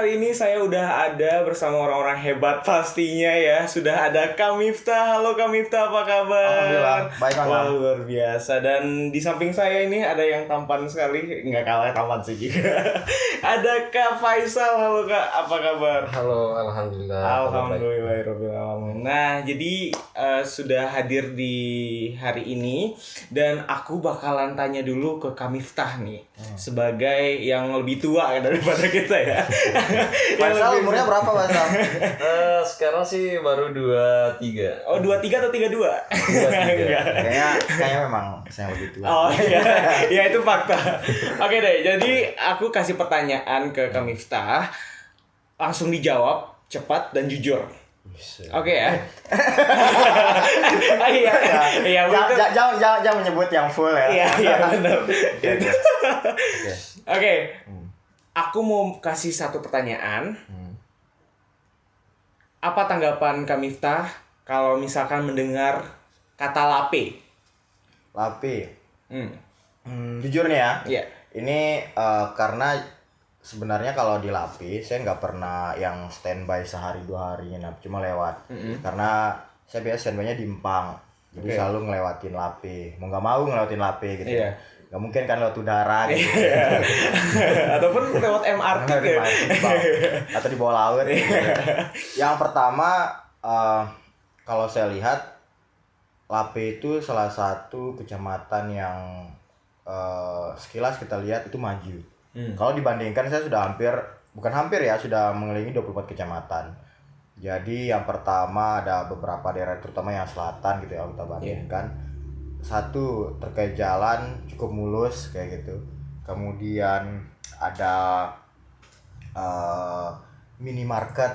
kali ini saya udah ada bersama orang-orang hebat pastinya ya. Sudah ada Kak Miftah. Halo Kak Miftah, apa kabar? Alhamdulillah, baik Bang. Wah, luar biasa. Dan di samping saya ini ada yang tampan sekali, nggak kalah tampan sih juga. Ada Kak Faisal. Halo Kak, apa kabar? Halo, alhamdulillah. Alhamdulillahirobbilalamin. Nah, jadi sudah hadir di hari ini dan aku bakalan tanya dulu ke Kak Miftah nih, sebagai yang lebih tua daripada kita ya. Faisal umurnya berapa Faisal? Sekarang sih baru 23. Oh, 23 atau 32? 23. Enggak. Kayaknya memang saya lebih tua. Oh iya, ya itu fakta. Oke deh, jadi aku kasih pertanyaan ke Kak Miftah, langsung dijawab cepat dan jujur. Oke ya. Iya betul. Jangan menyebut yang full ya. Iya benar. Oke. Oke. Aku mau kasih satu pertanyaan. Apa tanggapan Kak Miftah kalau misalkan mendengar kata lape? Lapi. Jujur nih ya. Iya. Ini karena sebenarnya kalau di Lapi saya nggak pernah yang standby sehari 2 hari nginap, cuma lewat. Karena saya biasa standby-nya di Empang. Jadi selalu ngelewatin Lapi. Mau nggak mau ngelewatin Lapi gitu. Iya. Gak mungkin kan lewat udara gitu. Ataupun lewat MRT ya. Atau di bawah laut gitu. Yang pertama kalau saya lihat Lape itu salah satu kecamatan yang sekilas kita lihat itu maju. Kalau dibandingkan saya sudah sudah mengelilingi 24 kecamatan. Jadi yang pertama ada beberapa daerah terutama yang selatan gitu ya, kita bandingkan. Satu, terkait jalan cukup mulus kayak gitu. Kemudian ada minimarket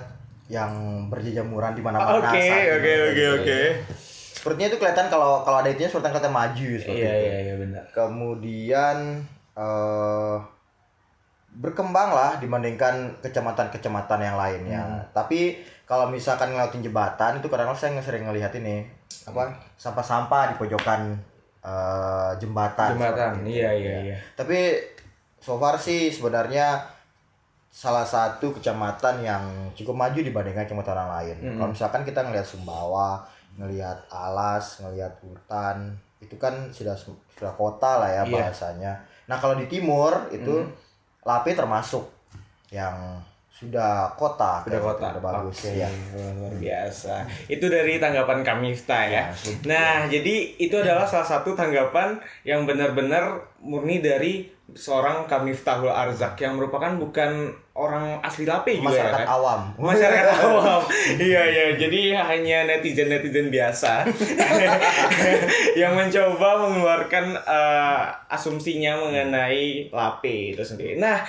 yang berjejamuran di mana-mana. Oke. Sepertinya itu kelihatan kalau ada itunya seperti kelihatan maju seperti itu. Iya benar. Kemudian berkembang lah dibandingkan kecamatan-kecamatan yang lainnya. Tapi kalau misalkan ngelewatin jembatan itu kadang-kadang saya sering ngelihat ini sampah-sampah di pojokan jembatan. Iya. Tapi so far sih sebenarnya salah satu kecamatan yang cukup maju dibandingkan kecamatan lain. Kalau misalkan kita ngelihat Sumbawa, ngelihat Alas, ngelihat hutan, itu kan sudah kota lah ya bahasanya. Nah kalau di timur itu Lapi termasuk yang sudah kota. Udah bagus ya. Luar biasa. Itu dari tanggapan Kak Miftah ya. Nah, jadi itu adalah salah satu tanggapan yang benar-benar murni dari seorang Kak Miftahul Arzak yang merupakan bukan orang asli Lape juga masyarakat ya, kan? awam. Masyarakat awam. Iya. Jadi hanya netizen biasa yang mencoba mengeluarkan asumsinya mengenai Lape itu sendiri. Nah,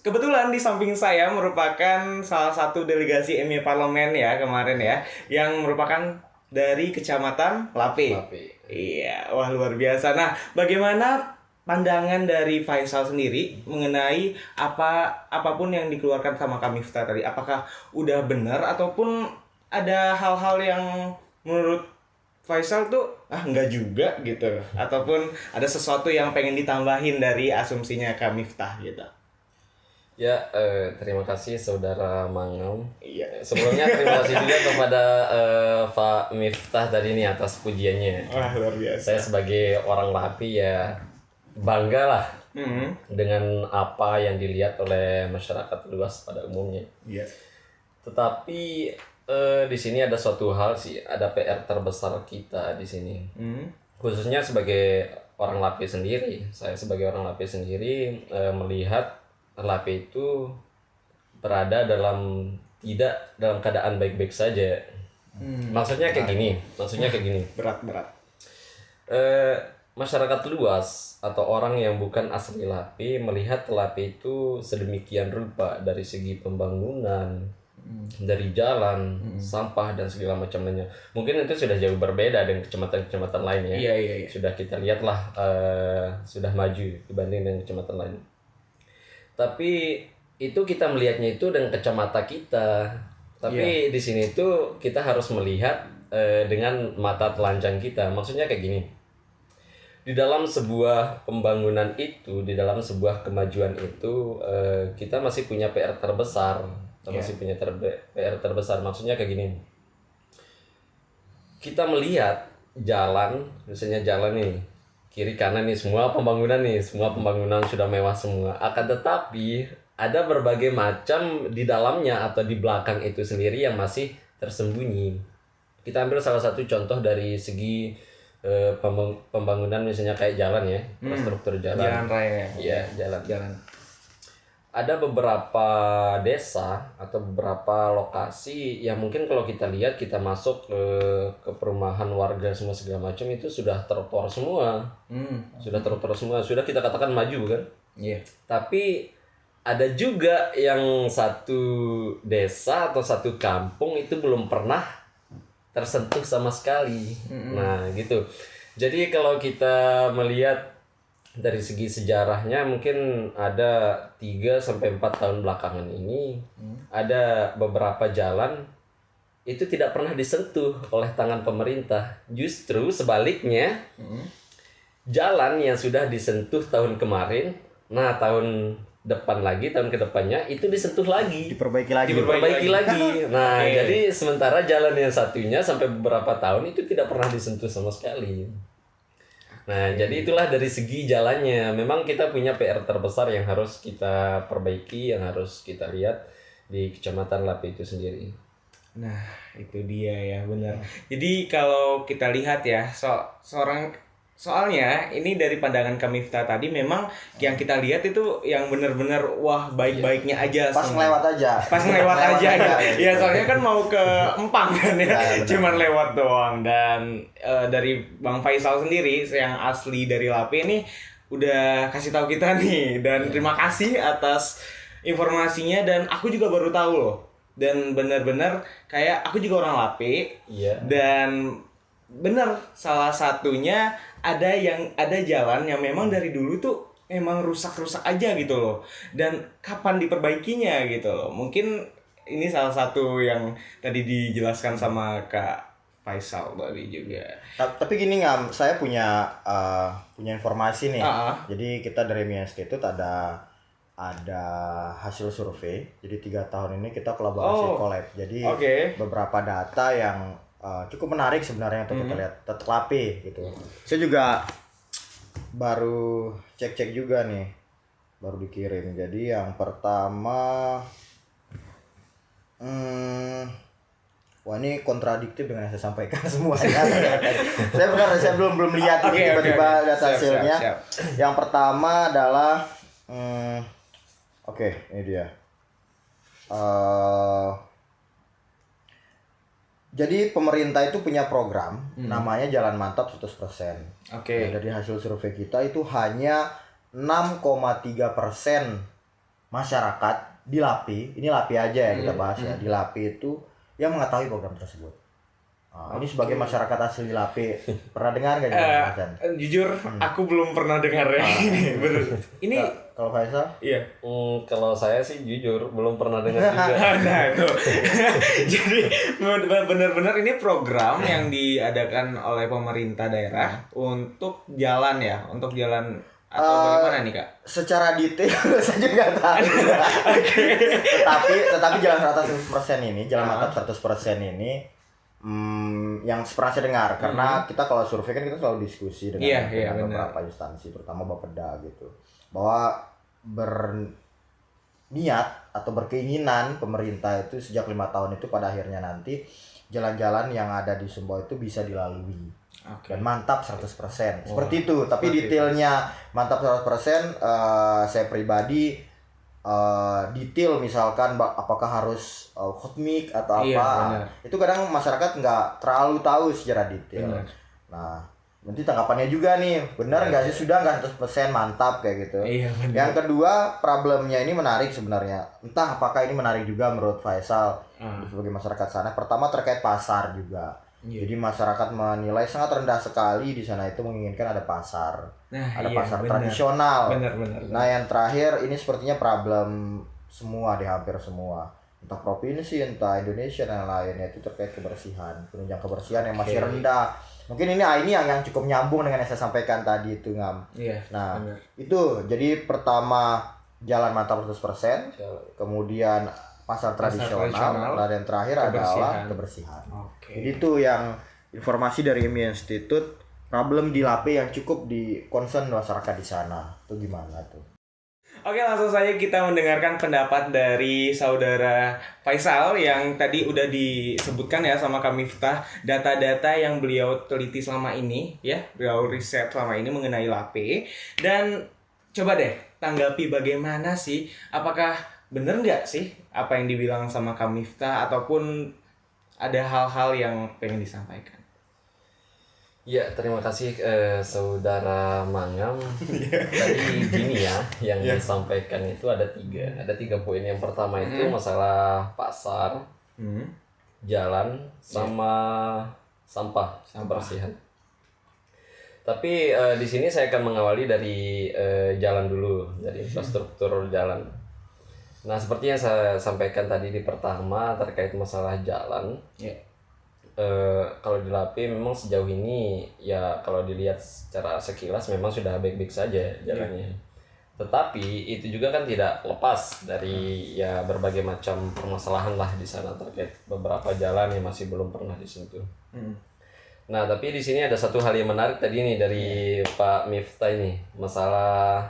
kebetulan di samping saya merupakan salah satu delegasi MY Parlemen ya kemarin ya, yang merupakan dari Kecamatan Lape. Iya, wah luar biasa. Nah, bagaimana pandangan dari Faisal sendiri mengenai apapun yang dikeluarkan sama Kak Miftah tadi? Apakah udah benar ataupun ada hal-hal yang menurut Faisal tuh enggak juga gitu, ataupun ada sesuatu yang pengen ditambahin dari asumsinya Kak Miftah gitu? Ya, terima kasih Saudara Mangam. Iya. Sebelumnya terima kasih juga kepada Pak Miftah tadi nih atas pujiannya. Wah, luar biasa. Saya sebagai orang Lapi ya bangga lah dengan apa yang dilihat oleh masyarakat luas pada umumnya. Iya. Tetapi di sini ada suatu hal sih, ada PR terbesar kita di sini. Khususnya sebagai orang Lapi sendiri, saya sebagai orang Lapi sendiri melihat Lapi itu berada tidak dalam keadaan baik-baik saja. Maksudnya kayak gini. Berat. Masyarakat luas atau orang yang bukan asli Lapi melihat Lapi itu sedemikian rupa dari segi pembangunan, dari jalan, sampah dan segala macam lainnya. Mungkin itu sudah jauh berbeda dengan kecamatan-kecamatan lain ya. Iya. Sudah kita lihatlah sudah maju dibanding dengan kecamatan lain. Tapi itu kita melihatnya itu dengan kacamata kita. Tapi di sini itu kita harus melihat dengan mata telanjang kita. Maksudnya kayak gini. di dalam sebuah pembangunan itu, di dalam sebuah kemajuan itu, kita masih punya PR terbesar. Kita masih punya PR terbesar. Maksudnya kayak gini. Kita melihat jalan, misalnya jalan nih, kiri kanan nih, semua pembangunan sudah mewah semua. Akan tetapi ada berbagai macam di dalamnya atau di belakang itu sendiri yang masih tersembunyi. Kita ambil salah satu contoh dari segi pembangunan, misalnya kayak jalan ya, infrastruktur jalan. Jalan raya. Iya, jalan. Ada beberapa desa atau beberapa lokasi yang mungkin kalau kita lihat, kita masuk ke perumahan warga semua segala macam itu sudah trotoar semua. Sudah trotoar semua, sudah kita katakan maju kan? Iya. Tapi ada juga yang satu desa atau satu kampung itu belum pernah tersentuh sama sekali. Nah, gitu. Jadi kalau kita melihat dari segi sejarahnya, mungkin ada 3-4 tahun belakangan ini ada beberapa jalan itu tidak pernah disentuh oleh tangan pemerintah. Justru sebaliknya, jalan yang sudah disentuh tahun kemarin, nah tahun depan lagi, tahun kedepannya itu disentuh lagi, Diperbaiki lagi. lagi. Nah, jadi sementara jalan yang satunya sampai beberapa tahun itu tidak pernah disentuh sama sekali. Nah, jadi itulah dari segi jalannya. Memang kita punya PR terbesar yang harus kita perbaiki, yang harus kita lihat di Kecamatan Lape itu sendiri. Nah, itu dia ya, benar. Jadi kalau kita lihat ya, soalnya ini dari pandangan Kak Miftah tadi, memang yang kita lihat itu yang benar-benar wah baik-baiknya aja. Pas ngelewat aja. Pas ngelewat aja gitu. Ya soalnya kan mau ke Empang kan ya, cuman lewat doang. Dan dari Bang Faisal sendiri yang asli dari Lape ini udah kasih tahu kita nih, dan terima kasih atas informasinya. Dan aku juga baru tahu loh, dan benar-benar kayak aku juga orang Lape. Iya. Dan bener, salah satunya ada jalan yang memang dari dulu tuh memang rusak-rusak aja gitu loh, dan kapan diperbaikinya gitu loh. Mungkin ini salah satu yang tadi dijelaskan sama Kak Faisal tadi juga. Tapi gini Ngam, saya punya informasi nih. Jadi kita dari MIA Institute ada hasil survei. Jadi 3 tahun ini kita kolaborasi collab. Jadi beberapa data yang cukup menarik sebenarnya untuk kita lihat tetap Lape gitu. Saya juga baru cek juga nih, baru dikirim. Jadi yang pertama, wah ini kontradiktif dengan yang saya sampaikan semuanya. saya belum lihat ini tiba-tiba data hasilnya. Siap. Yang pertama adalah, ini dia. Jadi pemerintah itu punya program namanya Jalan Mantap 100%. Dari hasil survei kita itu hanya 6,3% masyarakat di Lape, ini Lape aja ya kita bahas ya, di Lape itu yang mengetahui program tersebut. Ini sebagai masyarakat asli Lape, pernah dengar nggak jujur, aku belum pernah dengar ya. Ini kalau Faisal? Iya. Kalau saya sih jujur belum pernah dengar juga. Nah itu. Jadi benar-benar ini program yang diadakan oleh pemerintah daerah untuk jalan ya, untuk jalan atau bagaimana nih Kak? Secara detail saya juga nggak tahu. Tetapi jalan 100% ini, jalan mantap 100% ini, yang pernah saya dengar, karena kita kalau survei kan kita selalu diskusi dengan beberapa instansi, terutama Bapeda gitu, bahwa berniat atau berkeinginan pemerintah itu sejak 5 tahun itu pada akhirnya nanti jalan-jalan yang ada di Sumbawa itu bisa dilalui. Dan mantap 100%. Seperti itu, tapi detailnya mantap 100%, saya pribadi detail misalkan apakah harus hotmik atau apa, itu kadang masyarakat nggak terlalu tahu secara detail. Nah, nanti tanggapannya juga nih, benar nggak sih, sudah nggak 100% mantap kayak gitu. Yang kedua, problemnya ini menarik sebenarnya, entah apakah ini menarik juga menurut Faisal sebagai masyarakat sana. Pertama terkait pasar juga. Jadi masyarakat menilai sangat rendah sekali di sana itu menginginkan ada pasar, pasar tradisional. Benar. Nah yang terakhir ini sepertinya problem semua di hampir semua, entah provinsi, entah Indonesia dan lainnya, itu terkait kebersihan, penunjang kebersihan yang masih rendah. Mungkin ini yang cukup nyambung dengan yang saya sampaikan tadi itu, Ngam. Iya. Nah, benar. itu jadi pertama jalan mantap 100%, kemudian pasar tradisional, dan yang terakhir adalah kebersihan. Oke. Jadi itu yang informasi dari IMI Institute, problem di LAPE yang cukup di concern masyarakat di sana. Itu gimana tuh? Oke, langsung saja kita mendengarkan pendapat dari saudara Faisal yang tadi udah disebutkan ya sama Kak Miftah, data-data yang beliau teliti selama ini ya, beliau riset selama ini mengenai LAPE. Dan coba deh tanggapi bagaimana sih, apakah bener nggak sih apa yang dibilang sama Kak Miftah ataupun ada hal-hal yang pengen disampaikan? Ya, terima kasih saudara Mangam. Tadi gini ya, yang disampaikan itu ada tiga poin. Yang pertama itu masalah pasar, jalan, sama sampah, kebersihan. Tapi di sini saya akan mengawali dari jalan dulu, dari infrastruktur jalan. Nah, seperti yang saya sampaikan tadi di pertama terkait masalah jalan. Kalau di LAPE memang sejauh ini ya kalau dilihat secara sekilas memang sudah baik-baik saja jalannya. Tetapi itu juga kan tidak lepas dari ya berbagai macam permasalahan lah di sana terkait beberapa jalan yang masih belum pernah disentuh. Nah, tapi di sini ada satu hal yang menarik tadi nih dari Pak Miftah ini, masalah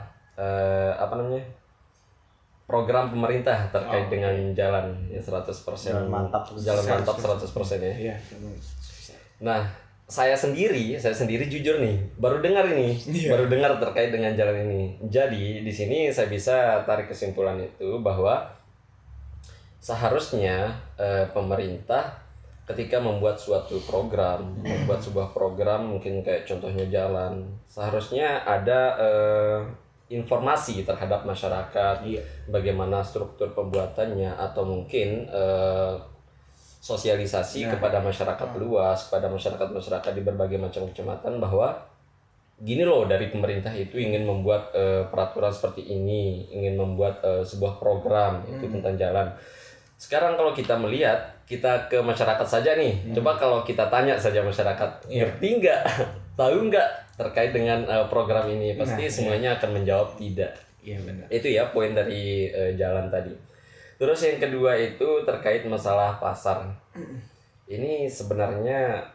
program pemerintah terkait dengan jalan ya 100%. Jalan mantap 100% ya. Iya. Nah, saya sendiri jujur nih, baru dengar terkait dengan jalan ini. Jadi, di sini saya bisa tarik kesimpulan itu bahwa seharusnya pemerintah ketika membuat suatu program, membuat sebuah program mungkin kayak contohnya jalan, seharusnya ada informasi terhadap masyarakat, bagaimana struktur pembuatannya, atau mungkin sosialisasi kepada masyarakat luas, kepada masyarakat di berbagai macam kecamatan bahwa gini loh, dari pemerintah itu ingin membuat peraturan seperti ini, ingin membuat sebuah program itu tentang jalan. Sekarang kalau kita melihat, kita ke masyarakat saja nih, coba kalau kita tanya saja masyarakat, ngerti nggak, tahu nggak terkait dengan program ini, pasti semuanya akan menjawab tidak. Iya, benar. Itu ya poin dari jalan tadi. Terus yang kedua itu terkait masalah pasar. Ini sebenarnya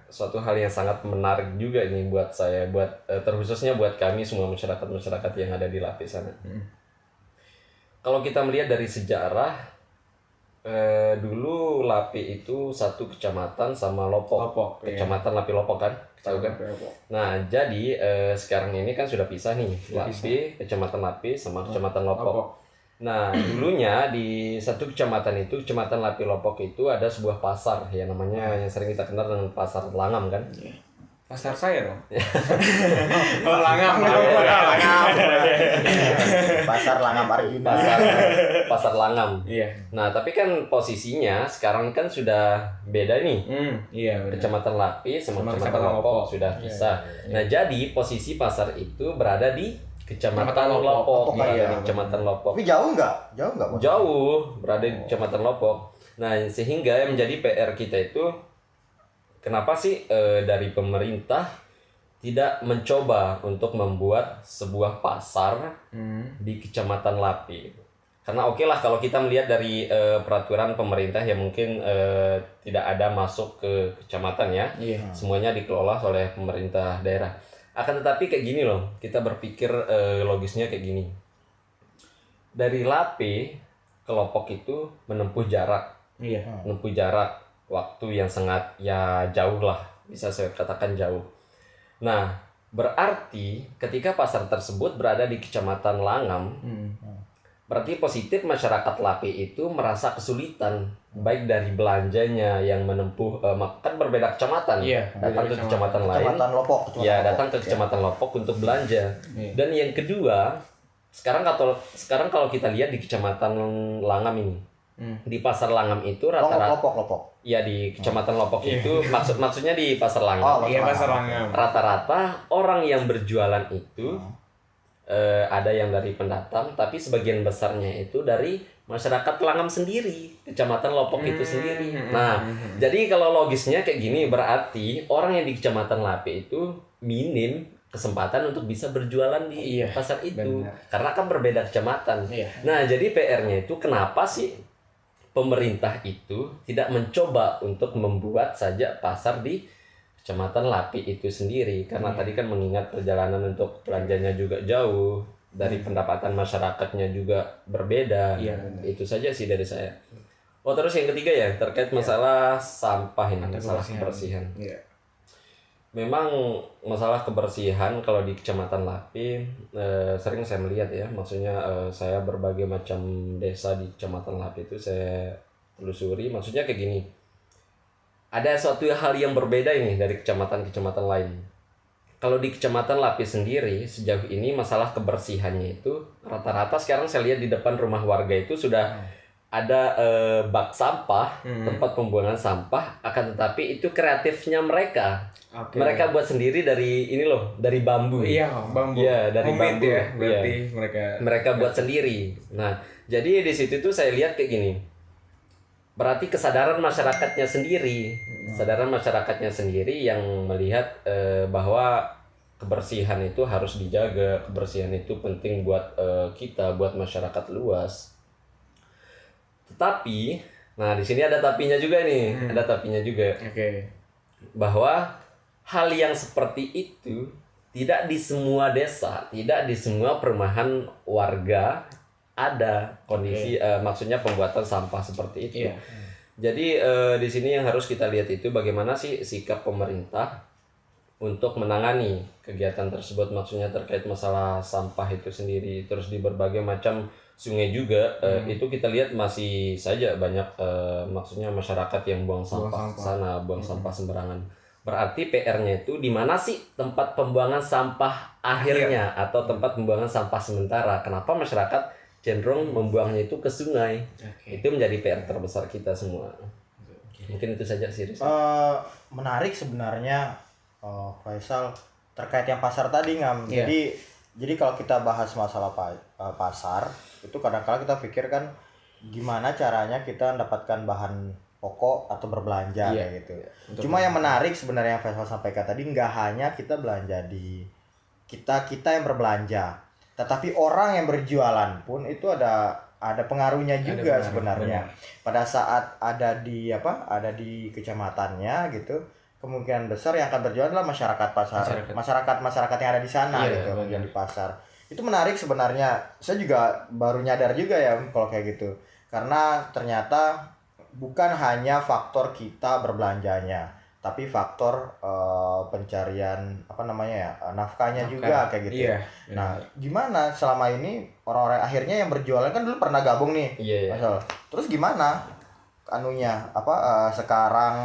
suatu hal yang sangat menarik juga ini buat saya, terkhususnya buat kami semua masyarakat yang ada di LAPE sana. Kalau kita melihat dari sejarah, dulu LAPE itu satu kecamatan sama Lopok. Kecamatan LAPE Lopok kan? Tahu kan? Nah, jadi sekarang ini kan sudah pisah nih, LAPE, Kecamatan LAPE sama Kecamatan Lopok. Nah, dulunya di satu kecamatan itu, Kecamatan LAPE Lopok itu ada sebuah pasar yang namanya yang sering kita kenal dengan Pasar Langam kan? Pasar saya dong. Oh, Langam. Pasar Langam Arjuna. Pasar Langam. Iya. Nah, tapi kan posisinya sekarang kan sudah beda nih. Iya, benar. Kecamatan LAPE sama Kecamatan Lopok sudah pisah. Nah, jadi posisi pasar itu berada di Kecamatan Lopok. Berada di Kecamatan Lopok. Tapi jauh nggak? Jauh, berada di Kecamatan Lopok. Nah, sehingga yang menjadi PR kita itu, kenapa sih dari pemerintah tidak mencoba untuk membuat sebuah pasar di Kecamatan LAPE? Karena oke lah kalau kita melihat dari peraturan pemerintah yang mungkin tidak ada masuk ke kecamatan ya, semuanya dikelola oleh pemerintah daerah. Akan tetapi kayak gini loh, kita berpikir logisnya kayak gini. Dari LAPE ke Lopok itu menempuh jarak, waktu yang sangat ya jauh lah, bisa saya katakan jauh. Nah, berarti ketika pasar tersebut berada di Kecamatan Langam, berarti positif masyarakat LAPE itu merasa kesulitan, baik dari belanjanya yang menempuh, kan berbeda kecamatan, datang ke kecamatan lain, datang ke Kecamatan Lopok untuk belanja. Dan yang kedua, sekarang kalau kita lihat di Kecamatan Langam ini, di Pasar Langam itu rata-rata Lopok. Ya, di Kecamatan Lopok itu maksudnya di Pasar Langam. Pasar Langam. Rata-rata orang yang berjualan itu ada yang dari pendatang, tapi sebagian besarnya itu dari masyarakat Langam sendiri, Kecamatan Lopok itu sendiri. Nah, jadi kalau logisnya kayak gini, berarti orang yang di Kecamatan Lape itu minim kesempatan untuk bisa berjualan di pasar itu. benar. Karena kan berbeda kecamatan. Iya. Nah, jadi PR-nya itu kenapa sih pemerintah itu tidak mencoba untuk membuat saja pasar di Kecamatan Lapi itu sendiri, karena tadi kan mengingat perjalanan untuk belanjanya juga jauh, dari pendapatan masyarakatnya juga berbeda. Iya, benar. Itu saja sih dari saya. Oh, terus yang ketiga ya terkait masalah sampah ini, masalah kebersihan. Iya. Memang masalah kebersihan kalau di Kecamatan Lapi sering saya melihat ya, maksudnya saya berbagai macam desa di Kecamatan Lapi itu saya telusuri, maksudnya kayak gini. Ada suatu hal yang berbeda ini dari kecamatan-kecamatan lain. Kalau di Kecamatan Lapi sendiri, sejauh ini masalah kebersihannya itu rata-rata sekarang saya lihat di depan rumah warga itu sudah ada bak sampah, tempat pembuangan sampah, akan tetapi itu kreatifnya mereka. Oke. Mereka buat sendiri dari ini loh, dari bambu. Iya, bambu. Iya, dari Homemade bambu. ya, berarti Iya. Mereka buat sendiri. Nah, jadi di situ tuh saya lihat kayak gini. Berarti kesadaran masyarakatnya sendiri, kesadaran masyarakatnya sendiri yang melihat bahwa kebersihan itu harus dijaga, kebersihan itu penting buat kita, buat masyarakat luas. Tetapi, nah di sini ada tapinya juga nih, ada tapinya juga, Oke. bahwa hal yang seperti itu tidak di semua desa, tidak di semua perumahan warga ada kondisi maksudnya pembuatan sampah seperti itu. Iya. Jadi di sini yang harus kita lihat itu bagaimana sih sikap pemerintah untuk menangani kegiatan tersebut, maksudnya terkait masalah sampah itu sendiri. Terus di berbagai macam sungai juga itu kita lihat masih saja banyak maksudnya masyarakat yang buang sampah ke sana, buang sampah sembarangan. Berarti PR-nya itu di mana sih tempat pembuangan sampah akhirnya atau tempat pembuangan sampah sementara? Kenapa masyarakat cenderung membuangnya itu ke sungai? Oke. Itu menjadi PR terbesar kita semua. Mungkin itu saja sih. Riz. Menarik sebenarnya Faisal terkait yang pasar tadi Ngam. Iya. Jadi kalau kita bahas masalah pasar itu kadang-kala kita pikir kan gimana caranya kita mendapatkan bahan pokok atau berbelanja Iya. kayak gitu. Cuma yang menarik sebenarnya yang Faisal sampaikan tadi nggak hanya kita belanja di kita yang berbelanja, tetapi orang yang berjualan pun itu ada pengaruhnya juga pengaruh, sebenarnya. Pada saat ada di kecamatannya gitu, kemungkinan besar yang akan berjualan adalah masyarakat yang ada di sana Iya, gitu, benar. yang di pasar. Itu menarik sebenarnya. Saya juga baru nyadar juga ya kalau kayak gitu. Karena ternyata bukan hanya faktor kita berbelanjanya, tapi faktor pencarian nafkahnya juga kayak gitu. Iya. Nah, gimana selama ini orang-orang akhirnya yang berjualan kan dulu pernah gabung nih, Iya. Masal. Terus gimana sekarang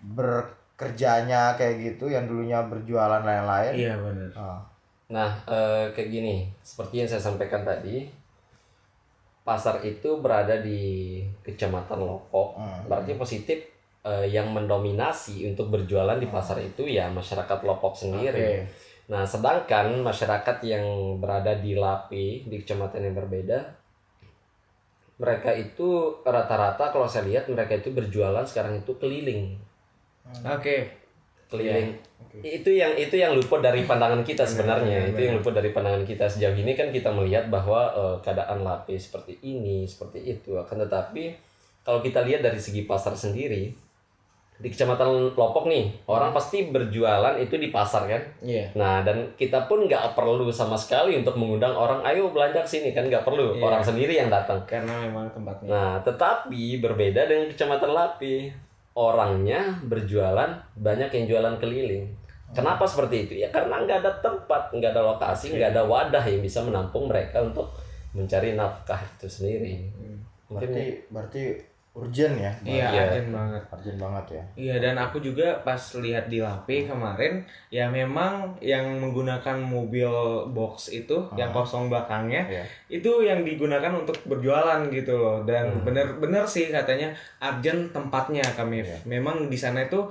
bekerjanya kayak gitu, yang dulunya berjualan lain-lain? Iya, benar. Nah, kayak gini, seperti yang saya sampaikan tadi, pasar itu berada di Kecamatan Lopok. Berarti positif yang mendominasi untuk berjualan di pasar itu ya masyarakat Lopok sendiri. Oke. Nah, sedangkan masyarakat yang berada di Lapi, di kecamatan yang berbeda, mereka itu rata-rata kalau saya lihat mereka itu berjualan sekarang itu keliling. Oke. Keliling. Itu yang luput dari pandangan kita sebenarnya. Itu yang luput dari pandangan kita sejauh ini kan kita melihat bahwa keadaan Lapi seperti ini, seperti itu. Akan tetapi kalau kita lihat dari segi pasar sendiri, di Kecamatan Lopok nih, orang pasti berjualan itu di pasar kan. Iya. Nah, dan kita pun nggak perlu sama sekali untuk mengundang orang, ayo belanja ke sini, kan nggak perlu. Iya. Orang sendiri yang datang. Karena memang tempatnya. Nah, tetapi berbeda dengan Kecamatan Lapi. Orangnya berjualan, banyak yang jualan keliling. Kenapa seperti itu? Ya karena nggak ada tempat, nggak ada lokasi, nggak ada wadah yang bisa menampung mereka untuk mencari nafkah itu sendiri. Berarti urgent ya? Iya, Iya. urgent banget. Urgent banget ya. Iya, dan aku juga pas lihat di Lapi kemarin, ya memang yang menggunakan mobil box itu, yang kosong belakangnya, Iya. itu yang digunakan untuk berjualan gitu loh. Dan bener-bener sih katanya urgent tempatnya kami. Memang di sana itu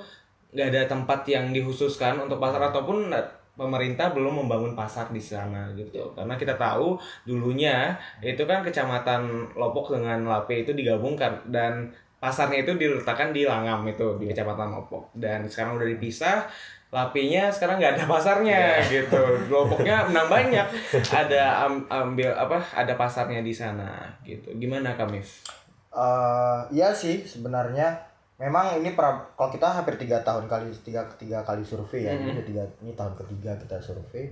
nggak ada tempat yang dikhususkan untuk pasar ataupun pemerintah belum membangun pasar di sana gitu. Karena kita tahu dulunya itu kan Kecamatan Lopok dengan Lape itu digabungkan dan pasarnya itu diletakkan di Langam itu di Kecamatan Lopok, dan sekarang udah dipisah. Lapenya sekarang nggak ada pasarnya gitu. Lopoknya menang banyak. Ada ambil ada pasarnya di sana gitu. Gimana Kamif? Iya sih sebenarnya memang ini kalau kita hampir tiga kali survei ya. Ini tahun ketiga kita survei.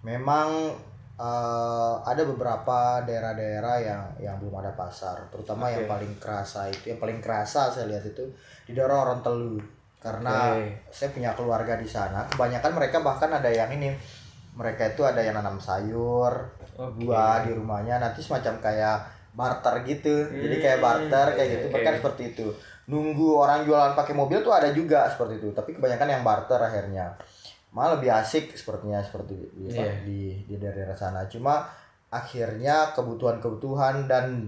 Memang ada beberapa daerah-daerah yang belum ada pasar, terutama yang paling kerasa saya lihat itu di daerah Orontelu. Karena saya punya keluarga di sana, kebanyakan mereka bahkan ada yang mereka itu ada yang nanam sayur, buah di rumahnya, nanti semacam kayak barter gitu. Jadi kayak barter kayak gitu, bahkan seperti itu. Nunggu orang jualan pakai mobil tuh ada juga seperti itu, tapi kebanyakan yang barter akhirnya. Malah lebih asik sepertinya di daerah sana. Cuma akhirnya kebutuhan dan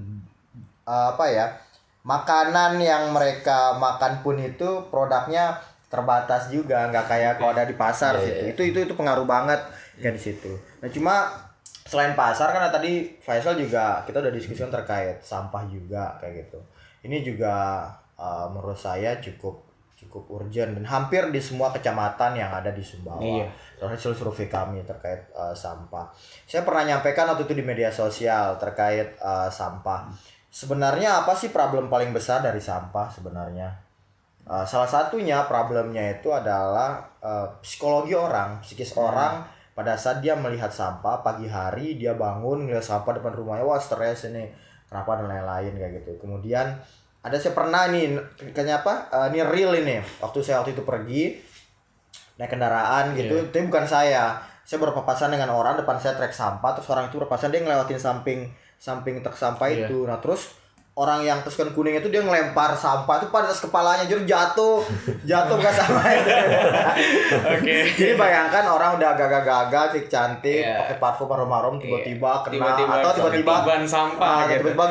makanan yang mereka makan pun itu produknya terbatas juga, nggak kayak kalau ada di pasar sih. Itu pengaruh banget kan di situ. Nah cuma selain pasar, karena tadi Faisal juga kita udah diskusikan terkait sampah juga kayak gitu. Ini juga menurut saya cukup urgent dan hampir di semua kecamatan yang ada di Sumbawa. Hasil survei kami terkait sampah. Saya pernah nyampaikan waktu itu di media sosial terkait sampah. Sebenarnya apa sih problem paling besar dari sampah sebenarnya? Salah satunya problemnya itu adalah psikis orang pada saat dia melihat sampah pagi hari, dia bangun ngeliat sampah depan rumahnya, wah stres ini, kenapa dan lain-lain kayak gitu. Kemudian saya pernah ini real ini, waktu itu pergi naik kendaraan gitu, tapi bukan saya berpapasan dengan orang, depan saya trek sampah, terus orang itu berpapasan, dia ngelewatin samping truk sampah itu. Nah terus orang yang teruskan kuning itu dia ngelempar sampah itu pada atas kepalanya, jadi jatuh ke sampah itu. Jadi bayangkan orang udah gagah-gagah, cantik, pakai parfum harum-harum, tiba-tiba kena atau tiba-tiba sampah tiba-tiba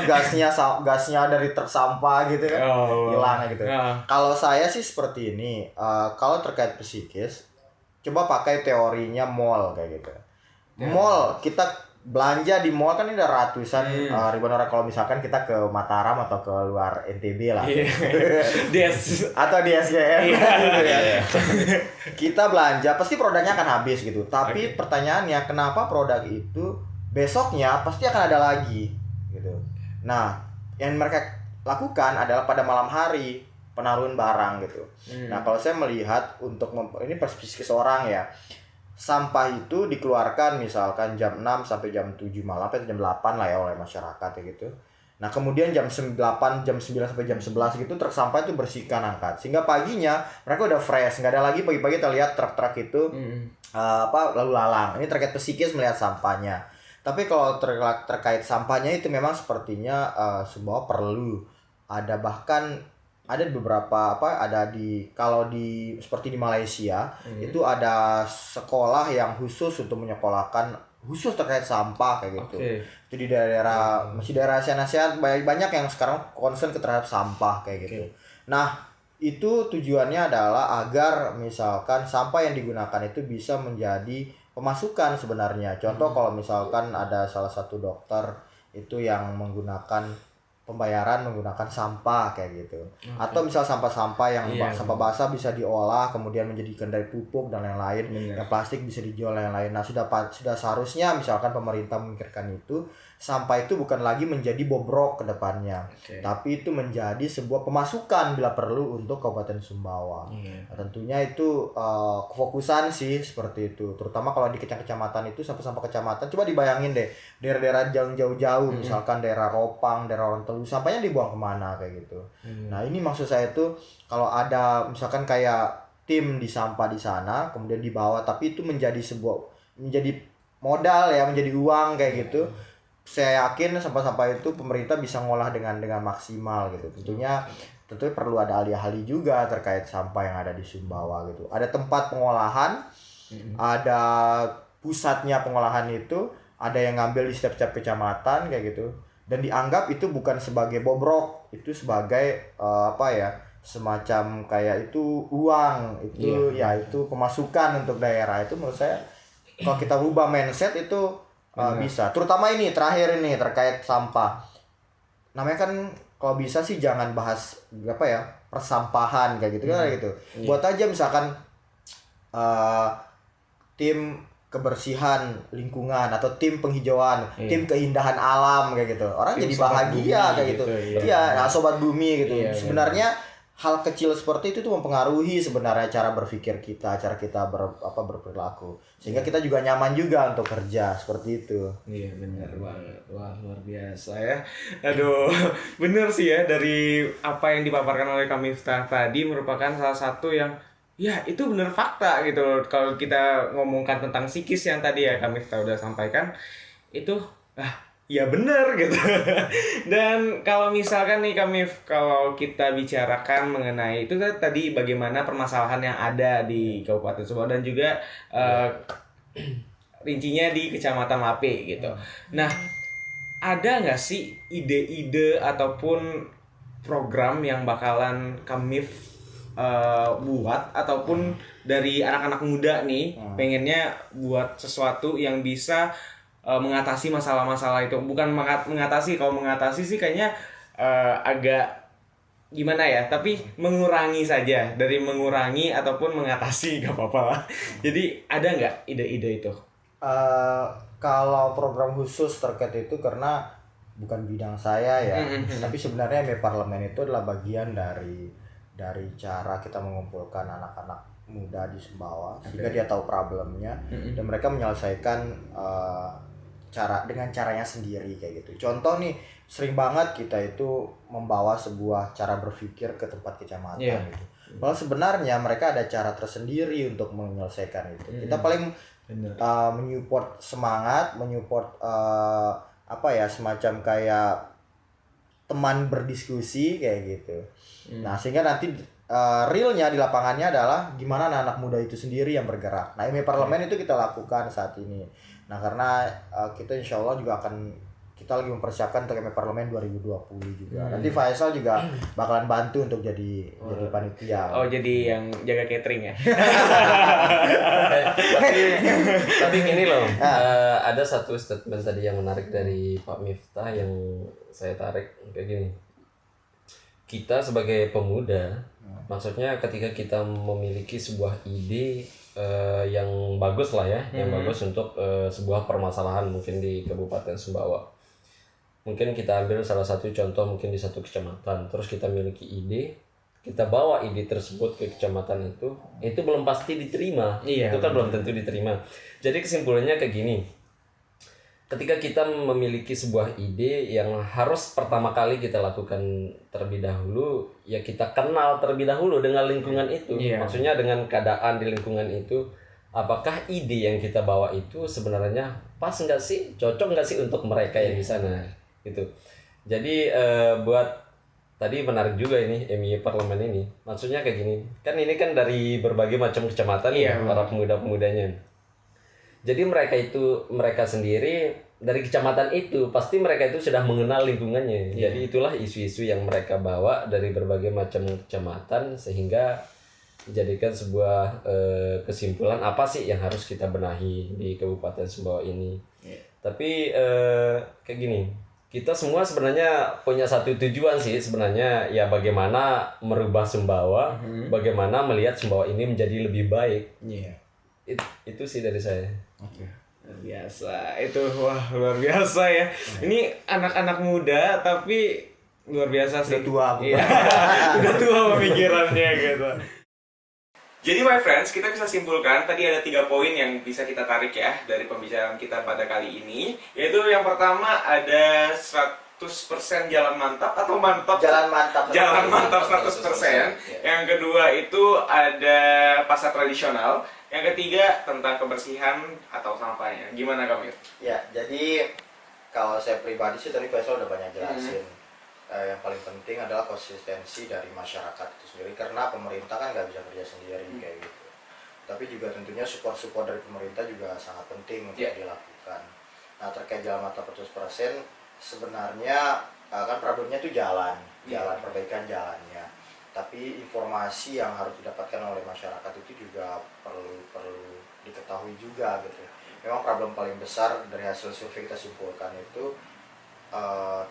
gasnya dari truk sampah gitu kan, hilang gitu. Kalau saya sih seperti ini, kalau terkait psikis, coba pakai teorinya mall kayak gitu. Mall, kita belanja di mall kan ini ada ratusan ribuan orang. Kalau misalkan kita ke Mataram atau ke luar NTB lah, atau di SGM, kita belanja pasti produknya akan habis gitu. Tapi pertanyaannya, kenapa produk itu besoknya pasti akan ada lagi gitu. Nah yang mereka lakukan adalah pada malam hari penaruhan barang gitu. Nah kalau saya melihat untuk ini perspektif seorang ya, sampah itu dikeluarkan misalkan jam 6 sampai jam 7 malam sampai jam 8 lah ya oleh masyarakat ya gitu. Nah kemudian jam 9 sampai jam 11 gitu truk sampah itu bersihkan, angkat, sehingga paginya mereka udah fresh, nggak ada lagi pagi-pagi terlihat truk-truk itu lalu lalang. Ini terkait psikis melihat sampahnya. Tapi kalau terkait sampahnya itu memang sepertinya sebuah perlu ada, bahkan ada beberapa seperti di Malaysia itu ada sekolah yang khusus untuk menyekolahkan khusus terkait sampah kayak gitu. Itu di daerah ASEAN banyak yang sekarang concern terhadap sampah kayak gitu. Nah, itu tujuannya adalah agar misalkan sampah yang digunakan itu bisa menjadi pemasukan sebenarnya. Contoh kalau misalkan ada salah satu dokter itu yang menggunakan pembayaran menggunakan sampah kayak gitu. Atau misal sampah-sampah yang sampah basah bisa diolah kemudian menjadikan dari pupuk dan lain-lain. Yang plastik bisa dijual dan lain-lain. Nah, sudah seharusnya misalkan pemerintah memikirkan itu, sampah itu bukan lagi menjadi bobrok ke depannya. Tapi itu menjadi sebuah pemasukan bila perlu untuk Kabupaten Sumbawa. Nah, tentunya itu kefokusan sih seperti itu. Terutama kalau di kecamatan itu, sampah-sampah kecamatan, coba dibayangin deh daerah-daerah jauh-jauh misalkan daerah Ropang, daerah Orontelu, sampahnya dibuang kemana kayak gitu. Nah ini maksud saya itu kalau ada misalkan kayak tim di sampah di sana kemudian dibawa, tapi itu menjadi modal ya, menjadi uang kayak gitu. Saya yakin sampah-sampah itu pemerintah bisa ngolah dengan maksimal gitu. Tentunya perlu ada ahli-ahli juga terkait sampah yang ada di Sumbawa gitu. Ada tempat pengolahan, ada pusatnya pengolahan itu, ada yang ngambil di setiap kecamatan kayak gitu. Dan dianggap itu bukan sebagai bobrok, itu sebagai semacam kayak itu uang itu ya itu pemasukan untuk daerah. Itu menurut saya kalau kita rubah mindset itu bisa. Terutama ini terakhir ini terkait sampah. Namanya kan kalau bisa sih jangan bahas apa ya persampahan kayak gitu kan gitu. Buat aja misalkan tim kebersihan lingkungan atau tim penghijauan, tim keindahan alam kayak gitu. Orang tim jadi bahagia kayak gitu. Iya, nah, sobat bumi gitu. Sebenarnya hal kecil seperti itu tuh mempengaruhi sebenarnya cara berpikir kita, cara kita berperilaku. Sehingga kita juga nyaman juga untuk kerja seperti itu. Iya benar banget. Wah luar biasa ya. Aduh, bener sih ya dari apa yang dipaparkan oleh Kak Miftah tadi merupakan salah satu yang ya itu bener fakta gitu. Kalau kita ngomongkan tentang psikis yang tadi ya Kak Miftah udah sampaikan itu ya bener gitu. Dan kalau misalkan nih kalau kita bicarakan mengenai itu tadi bagaimana permasalahan yang ada di Kabupaten Sumbawa dan juga rincinya di Kecamatan Lape gitu. Nah, ada nggak sih ide-ide ataupun program yang bakalan Kamif buat ataupun dari anak-anak muda nih pengennya buat sesuatu yang bisa mengatasi masalah-masalah itu? Bukan mengatasi, kalau mengatasi sih kayaknya agak gimana ya, tapi mengurangi saja. Dari mengurangi ataupun mengatasi gak apa-apa lah. Jadi ada nggak ide-ide itu? Kalau program khusus terkait itu karena bukan bidang saya ya, tapi sebenarnya parlemen itu adalah bagian dari cara kita mengumpulkan anak-anak muda di Sumbawa sehingga dia tahu problemnya dan mereka menyelesaikan dengan caranya sendiri kayak gitu. Contoh nih, sering banget kita itu membawa sebuah cara berpikir ke tempat kecamatan gitu. Kalau sebenarnya mereka ada cara tersendiri untuk menyelesaikan itu. Kita paling menyupport semangat, menyupport semacam kayak teman berdiskusi kayak gitu. Nah, sehingga nanti realnya di lapangannya adalah gimana anak muda itu sendiri yang bergerak. Nah, ini parlemen itu kita lakukan saat ini. Nah, karena kita insya Allah juga kita lagi mempersiapkan untuk parlemen 2020 juga. Nanti Faisal juga bakalan bantu untuk jadi panitia. Oh, jadi yang jaga catering ya? Tapi gini loh, ada satu statement tadi yang menarik dari Pak Miftah yang saya tarik kayak gini. Kita sebagai pemuda, maksudnya ketika kita memiliki sebuah ide yang bagus lah ya, yang bagus untuk sebuah permasalahan mungkin di Kabupaten Sumbawa. Mungkin kita ambil salah satu contoh mungkin di satu kecamatan, terus kita miliki ide, kita bawa ide tersebut ke kecamatan itu belum pasti diterima. Itu kan belum tentu diterima. Jadi kesimpulannya kayak gini. Ketika kita memiliki sebuah ide yang harus pertama kali kita lakukan terlebih dahulu, ya kita kenal terlebih dahulu dengan lingkungan itu. Maksudnya dengan keadaan di lingkungan itu, apakah ide yang kita bawa itu sebenarnya pas nggak sih, cocok nggak sih untuk mereka yang di sana, gitu. Jadi buat tadi menarik juga ini MI Parlemen ini. Maksudnya kayak gini, kan ini kan dari berbagai macam kecamatan para pemuda-pemudanya. Jadi mereka sendiri dari kecamatan itu pasti mereka itu sudah mengenal lingkungannya. Jadi itulah isu-isu yang mereka bawa dari berbagai macam kecamatan sehingga dijadikan sebuah kesimpulan apa sih yang harus kita benahi di Kabupaten Sumbawa ini. Tapi kayak gini, kita semua sebenarnya punya satu tujuan sih sebenarnya, ya bagaimana merubah Sumbawa, bagaimana melihat Sumbawa ini menjadi lebih baik. Itu sih dari saya. Luar biasa. Itu luar biasa ya. Ini anak-anak muda tapi luar biasa sih. Udah tua. Udah tua pemikirannya gitu. Jadi my friends, kita bisa simpulkan tadi ada 3 poin yang bisa kita tarik ya dari pembicaraan kita pada kali ini. Yaitu yang pertama ada 100% jalan mantap atau mantap? Jalan mantap 100%. Yang kedua itu ada pasar tradisional. Yang ketiga tentang kebersihan atau sampahnya. Gimana kamu? Ya, jadi kalau saya pribadi sih tadi Faisal udah banyak jelasin. Yang paling penting adalah konsistensi dari masyarakat itu sendiri, karena pemerintah kan nggak bisa kerja sendiri kayak gitu. Tapi juga tentunya support dari pemerintah juga sangat penting untuk dilakukan. Nah, terkait jalan mantap 100%, sebenarnya kan problemnya itu jalan perbaikan jalannya. tapi informasi yang harus didapatkan oleh masyarakat itu juga perlu diketahui juga gitu. Memang problem paling besar dari hasil survei kita simpulkan itu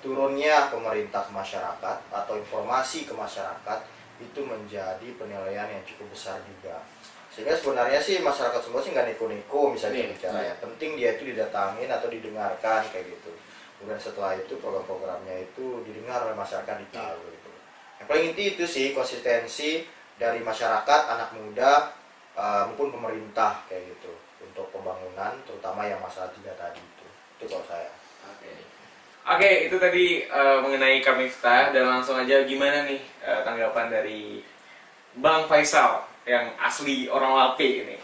turunnya pemerintah ke masyarakat atau informasi ke masyarakat itu menjadi penilaian yang cukup besar juga. Sehingga sebenarnya sih masyarakat Sumbawa sih nggak neko-neko misalnya bicara ya. Penting dia itu didatangin atau didengarkan kayak gitu. Kemudian setelah itu program-programnya itu didengar oleh masyarakat, ditahu gitu. Yang paling inti itu sih konsistensi dari masyarakat, anak muda maupun pemerintah kayak gitu untuk pembangunan, terutama yang masalah 3 tadi itu kalau saya. Oke, itu tadi mengenai Kamifta, dan langsung aja gimana nih tanggapan dari Bang Faisal yang asli orang Lape ini?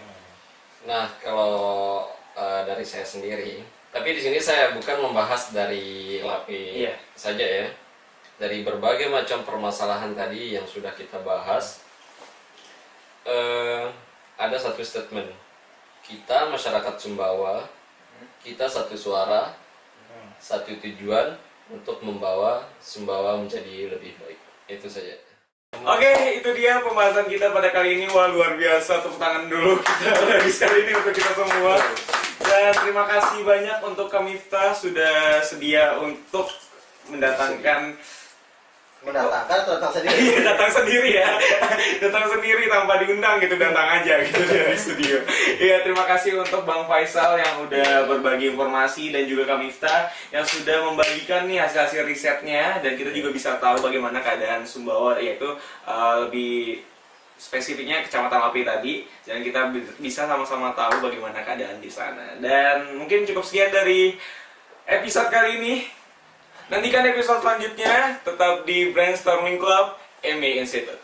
Nah, kalau dari saya sendiri, tapi di sini saya bukan membahas dari Lape saja ya. Dari berbagai macam permasalahan tadi yang sudah kita bahas, ada satu statement. Kita masyarakat Sumbawa, kita satu suara, satu tujuan untuk membawa Sumbawa menjadi lebih baik. Itu saja. Oke, itu dia pembahasan kita pada kali ini. Wah, luar biasa, tepuk tangan dulu kita lagi sekali ini untuk kita semua. Dan terima kasih banyak untuk Kamifta sudah sedia untuk mendatangkan Atau datang sendiri? Iya, datang sendiri ya. Datang sendiri tanpa diundang gitu, datang aja gitu dari studio. Iya, terima kasih untuk Bang Faisal yang udah berbagi informasi, dan juga Kamifta yang sudah membagikan nih hasil-hasil risetnya, dan kita juga bisa tahu bagaimana keadaan Sumbawa, yaitu lebih spesifiknya Kecamatan Lape tadi, dan kita bisa sama-sama tahu bagaimana keadaan di sana. Dan mungkin cukup sekian dari episode kali ini. Nantikan episode selanjutnya tetap di Brainstorming Club MA Institute.